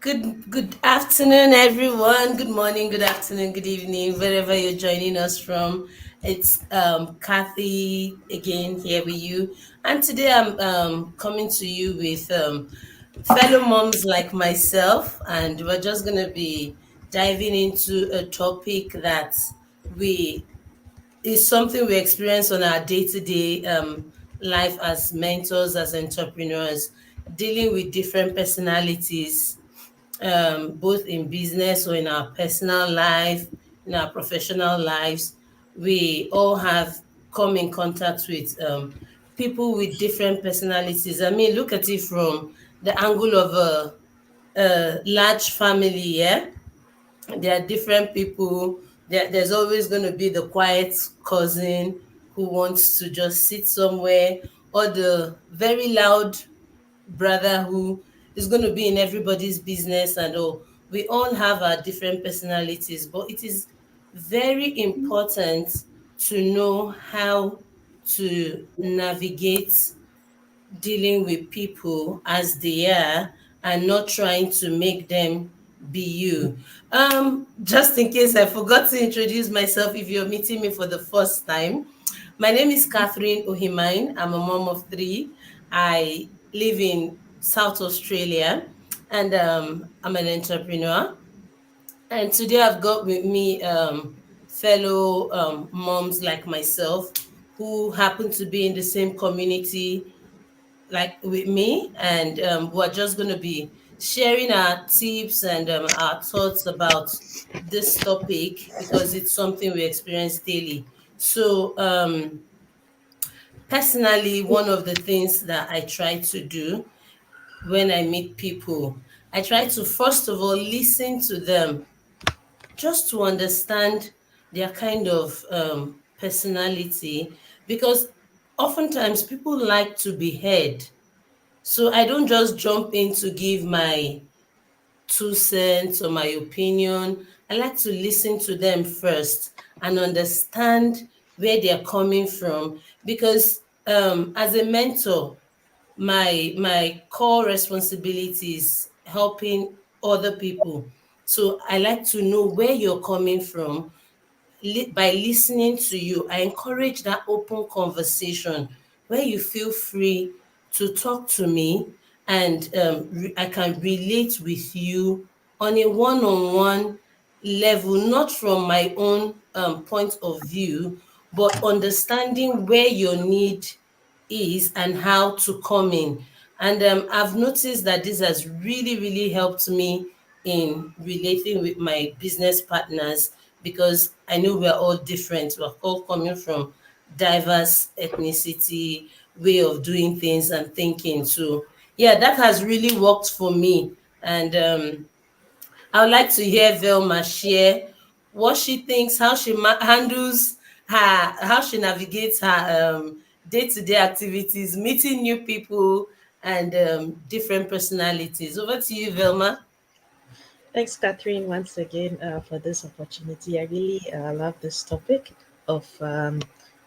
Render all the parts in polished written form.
Good afternoon, everyone. Good morning, good afternoon, good evening, wherever you're joining us from. It's Kathy again here with you, and today I'm coming to you with fellow moms like myself, and we're just gonna be diving into a topic that we is something we experience on our day-to-day life as mentors, as entrepreneurs, dealing with different personalities, both in business or in our personal life, in our professional lives. We all have come in contact with people with different personalities. I mean, look at it from the angle of a large family, yeah? There are different people. There's always going to be the quiet cousin who wants to just sit somewhere, or the very loud brother who is going to be in everybody's business and all. We all have our different personalities, but it is very important to know how to navigate dealing with people as they are and not trying to make them be you. Just in case I forgot to introduce myself, if you're meeting me for the first time, my name is Catherine Ohimine. I'm a mom of three. I live in South Australia, and I'm an entrepreneur. And today I've got with me fellow moms like myself who happen to be in the same community like with me, and we're just going to be sharing our tips and our thoughts about this topic because it's something we experience daily. So, personally, one of the things that I try to do when I meet people, I try to first of all listen to them just to understand their kind of personality, because oftentimes people like to be heard. So I don't just jump in to give my 2 cents or my opinion. I like to listen to them first and understand where they're coming from, because as a mentor, my core responsibility is helping other people. So I like to know where you're coming from. By listening to you, I encourage that open conversation where you feel free to talk to me, and I can relate with you on a one on one level, not from my own point of view, but understanding where your need is and how to come in. And I've noticed that this has really, really helped me in relating with my business partners, because I know we're all different. We're all coming from diverse ethnicity, way of doing things and thinking. So, yeah, that has really worked for me. And I would like to hear Velma share what she thinks, how she handles how she navigates her day-to-day activities, meeting new people and different personalities. Over to you, Velma. Thanks, Catherine, once again for this opportunity. I really love this topic of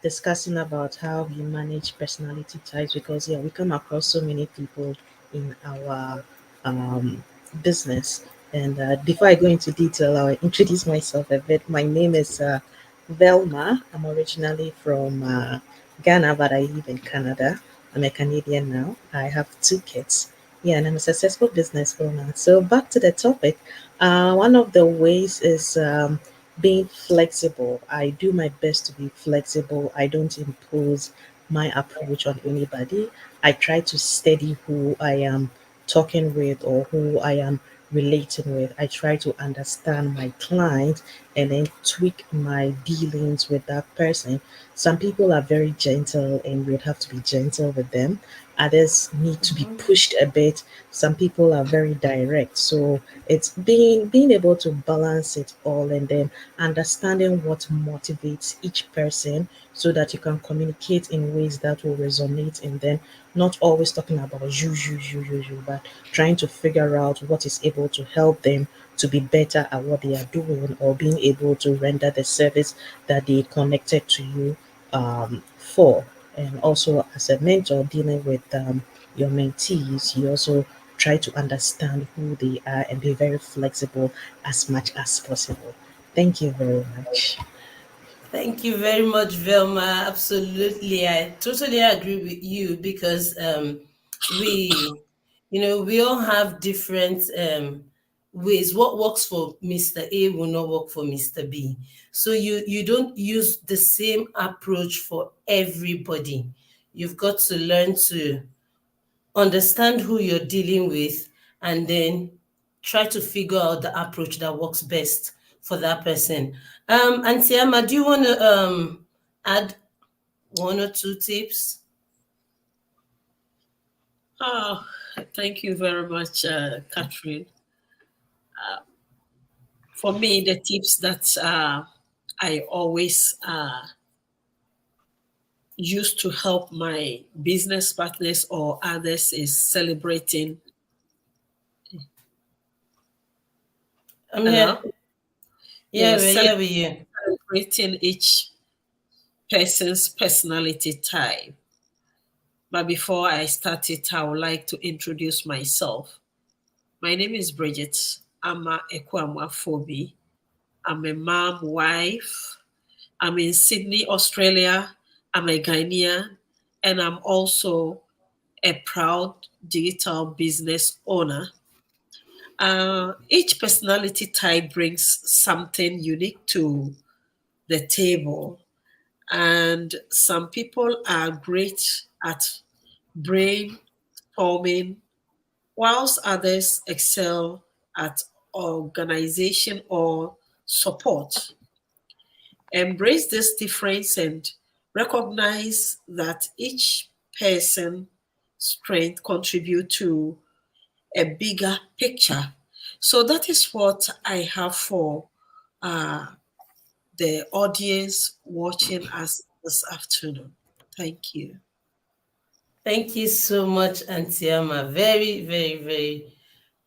discussing about how we manage personality types because, yeah, we come across so many people in our um, business. And before I go into detail, I'll introduce myself a bit. My name is Velma. I'm originally from Ghana, but I live in Canada. I'm a Canadian now. I have two kids. Yeah, and I'm a successful business owner. So back to the topic. One of the ways is being flexible. I do my best to be flexible. I don't impose my approach on anybody. I try to study who I am talking with or who I am relating with. I try to understand my client and then tweak my dealings with that person. Some people are very gentle and you'd have to be gentle with them. Others need to be Mhm. pushed a bit. Some people are very direct. So it's being able to balance it all and then understanding what motivates each person so that you can communicate in ways that will resonate and then not always talking about you, but trying to figure out what is able to help them to be better at what they are doing or being able to render the service that they connected to you for. And also as a mentor dealing with your mentees, you also try to understand who they are and be very flexible as much as possible. Thank you very much. Thank you very much, Velma. Absolutely. I totally agree with you because we, we all have different ways. What works for Mr. A will not work for Mr. B. So you don't use the same approach for everybody. You've got to learn to understand who you're dealing with and then try to figure out the approach that works best for that person. Auntie Emma, do you want to add one or two tips? Oh, thank you very much, Catherine. For me, the tips that I always use to help my business partners or others is celebrating. I'm here. Hello? Yeah, Yes, we're here with you. celebrating each person's personality type. But before I start it, I would like to introduce myself. My name is Bridget Ama Ekwamwa Phoebe. I'm a mom, wife. I'm in Sydney, Australia. I'm a Ghanaian, and I'm also a proud digital business owner. Each personality type brings something unique to the table, and some people are great at brainstorming, whilst others excel at organization or support. Embrace this difference and recognize that each person strength contribute to a bigger picture. So that is what I have for uh, the audience watching us this afternoon. Thank you. Thank you so much, Auntie Emma. Very, very, very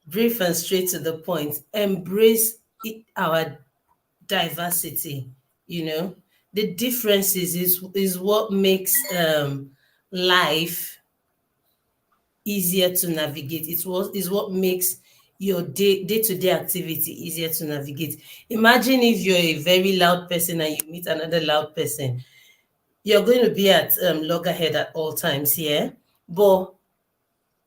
brief and straight to the point. Embrace our diversity. You know, the differences is what makes life easier to navigate. Is what makes your day-to-day activity easier to navigate. Imagine if you're a very loud person and you meet another loud person. You're going to be at loggerhead at all times here. But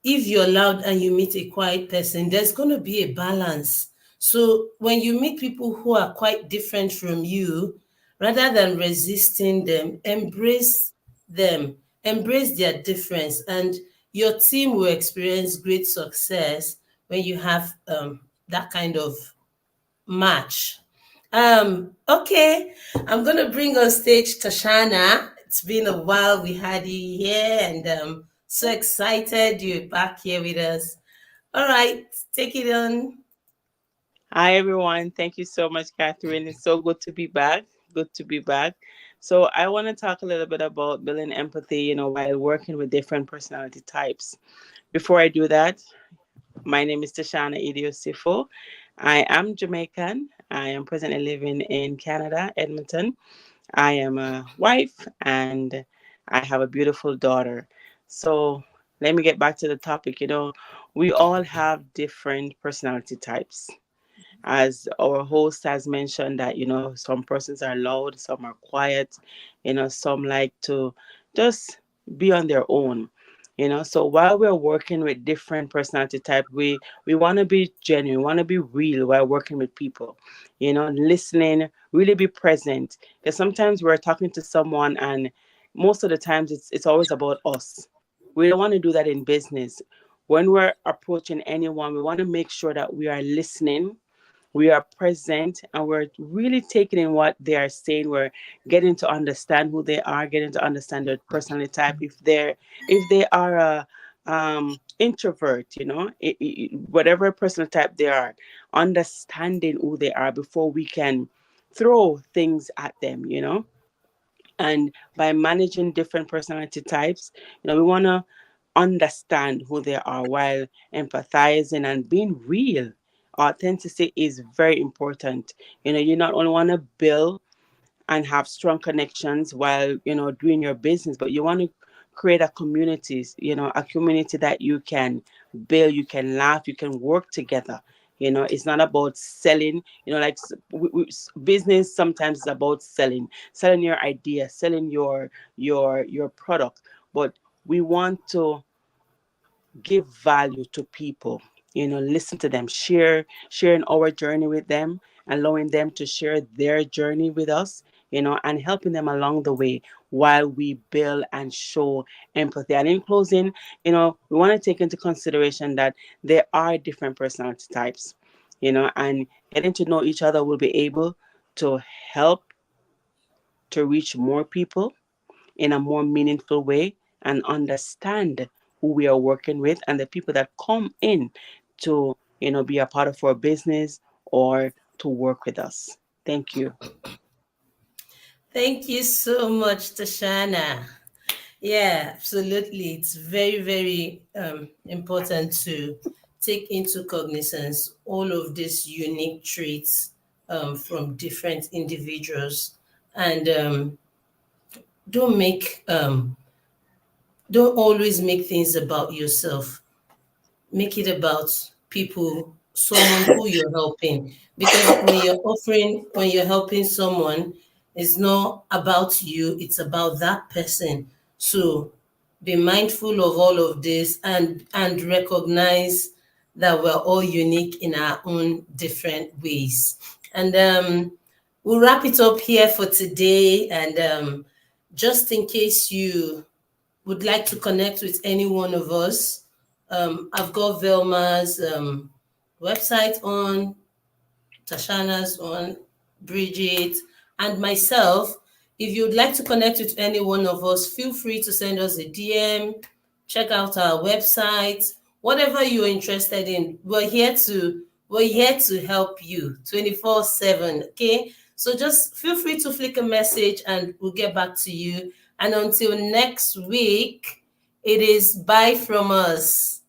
if you're loud and you meet a quiet person, there's going to be a balance. So when you meet people who are quite different from you, rather than resisting them, embrace their difference, and your team will experience great success when you have that kind of match. Okay, I'm gonna bring on stage Tashana. It's been a while we had you here, and so excited you're back here with us. All right, take it on. Hi, everyone. Thank you so much, Catherine. It's so good to be back. Good to be back. So, I want to talk a little bit about building empathy, while working with different personality types. Before I do that, my name is Tashana Idiosifo. I am Jamaican. I am presently living in Canada, Edmonton. I am a wife and I have a beautiful daughter. So, let me get back to the topic. We all have different personality types, as our host has mentioned, that some persons are loud, some are quiet, some like to just be on their own. So while we're working with different personality type, we want to be genuine, want to be real while working with people, listening, really be present, because sometimes we're talking to someone and most of the times it's always about us. We don't want to do that in business. When we're approaching anyone, we want to make sure that we are listening, we are present, and we're really taking in what they are saying. We're getting to understand who they are, getting to understand their personality type. If they are a introvert, whatever personal type they are, understanding who they are before we can throw things at them. And by managing different personality types, we want to understand who they are while empathizing and being real. Authenticity is very important. You not only want to build and have strong connections while doing your business, but you want to create a community that you can build, you can laugh, you can work together. It's not about selling. Like business sometimes is about selling your idea, selling your product. But we want to give value to people, listen to them, sharing our journey with them, allowing them to share their journey with us, and helping them along the way while we build and show empathy. And in closing, we want to take into consideration that there are different personality types, and getting to know each other will be able to help to reach more people in a more meaningful way, and understand who we are working with and the people that come in to be a part of our business or to work with us. Thank you. Thank you so much, Tashana. Yeah, absolutely. It's very, very important to take into cognizance all of these unique traits from different individuals, and don't make don't always make things about yourself. Make it about people, someone who you're helping. Because when you're helping someone, it's not about you, it's about that person. So be mindful of all of this, and recognize that we're all unique in our own different ways. And we'll wrap it up here for today. And just in case you would like to connect with any one of us, I've got Velma's website on, Tashana's on, Bridget, and myself. If you'd like to connect with any one of us, feel free to send us a DM, check out our website, whatever you're interested in. We're here to help you 24/7. Okay. So just feel free to flick a message and we'll get back to you. And until next week, it is bye from us.